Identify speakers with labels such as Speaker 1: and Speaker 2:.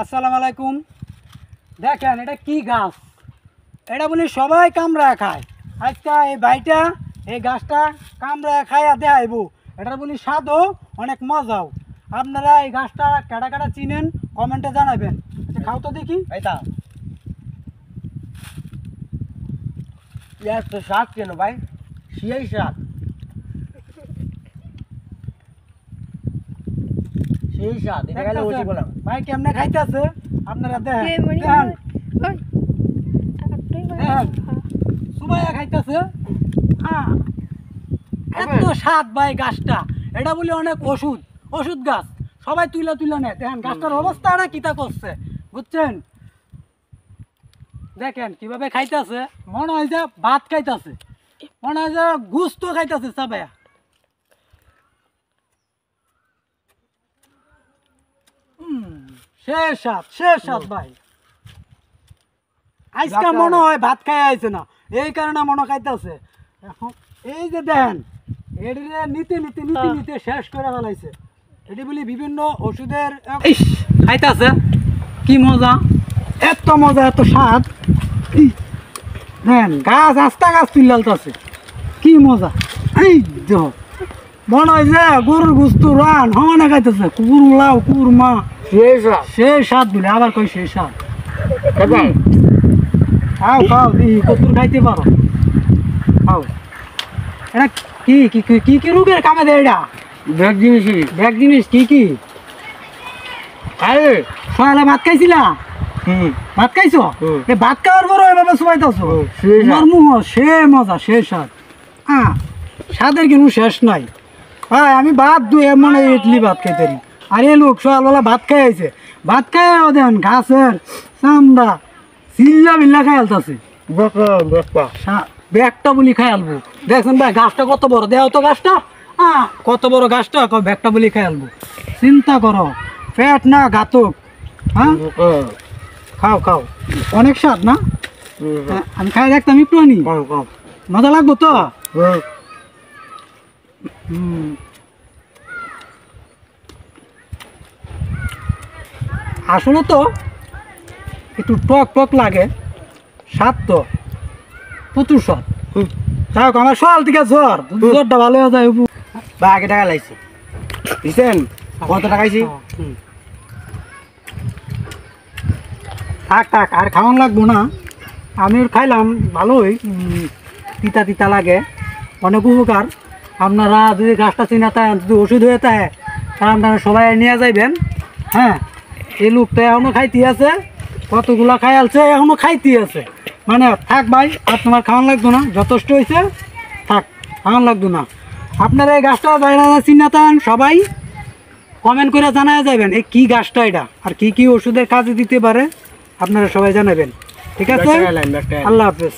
Speaker 1: আসসালামু আলাইকুম। দেখেন এটা কি গাছ, এটা বলি সবাই কামড়ায় খায়। আজকে এই ভাইটা এই গাছটা কামড়ায় খাইয়া দেখাইব। এটা বলি স্বাদও অনেক মজাও। আপনারা এই গাছটা কাটা কাটা চিনেন কমেন্টে জানাবেন। আচ্ছা খাও তো দেখি।
Speaker 2: এইটা ইয়ার তো স্বাদ কেন ভাই, সেই স্বাদ, সেই স্বাদ। এটা গেলে বসে বললাম
Speaker 1: ভাই কেমনে খাইতেছে আপনারা দেখেন। সুমাইয়া খাইতেছে, এত স্বাদ ভাই গাছটা। এটা বলি অনেক ওষুধ গাছ, সবাই তুইলা তুইলা নেয়। দেখেন গাছটার অবস্থা না কিতা করছে, বুঝছেন? দেখেন কিভাবে খাইতেছে, মনে হয় যে ভাত খাইতেছে, মনে হয় যে গুস্ত খাইতেছে চাবাইয়া। শেষ স্বাদ ভাই। আজকে মনে হয় ভাত খাই আইছে না, এই কারণে মনে খাইতেছে। এখন এই যে দেন এটি নিতে নিতে নিতে নিতে শেষ করে ফেলাইছে। এটি বলি বিভিন্ন ওষুধের খাইতেছে। কি মজা, এত মজা, এত স্বাদ। দেন গাছ আস্তা গাছ তুলছে, কি মজা। এই দেখো মনে হয় যে গরুর গুস্তু রান হমানে খাইতেছে, কুকুর লাউ কুকুরমা। সেই স্বাদ বলে আবার কই সেই স্বাদ। খাও খাও দিই, কতুর খাইতে পারো, খাও। এটা কি কি কি কি রোগের কামে দেয়? এটা ব্যাগ জিনিস কি কি? সকালে ভাত খাইছিলা? ভাত খাইছো? ভাত খাওয়ার পর ওইভাবে শুয়াইতেছো? তোমার মুহ সে মজা, সে স্বাদ। স্বাদের কিন্তু শেষ নাই ভাই। আমি ভাত দুই মনে ইডলি ভাত খাইতে। আর এই লোক সকালবেলা ভাত খাই আইছে, ভাত খাই দেন ঘাসের চামড়া চিল্লা বিল্লা খাই আলতাছে। ব্যাগটা বলি খাই আলবো। দেখছেন ভাই গাছটা কত বড়, দেও তো গাছটা কত বড় গাছটা। ব্যাগটা বলি খাই আলবো, চিন্তা করো। পেট না ঘাতক। হ্যাঁ খাও খাও, অনেক স্বাদ না? আমি খাই দেখতাম একটু আনি, মজা লাগবো তো। আসলে তো একটু টক টক লাগে, স্বাদ তো প্রচুর স্বাদ। যাই হোক আমার সকাল থেকে জ্বরটা ভালো হয়ে যায়।
Speaker 2: বা আগে টাকা লাইছি দিচ্ছেন, কত টাকা আইছি?
Speaker 1: থাক থাক আর খাওয়ান লাগবো না। আমি খাইলাম ভালোই, তিতা তিতা লাগে, অনেক উপকার। আপনারা যদি গাছটা চিনা থাকেন, যদি ওষুধ হয়ে থাকে, তাহলে আপনারা সবাই নিয়ে যাইবেন। হ্যাঁ এই লোকটা এখনো খাইতে আছে, কতগুলা খাই আলছে, এখনো খাইতে আছে। মানে থাক ভাই, আর তোমার খাওয়ান লাগতো না, যথেষ্ট হয়েছে, থাক খাওয়ান লাগতো না। আপনারা এই গাছটা বাইরে চিনা থাকেন, সবাই কমেন্ট করে জানা যাবেন এই কি গাছটা এটা, আর কি কি ওষুধের কাজে দিতে পারে আপনারা সবাই জানাবেন। ঠিক আছে, আল্লাহ হাফেজ।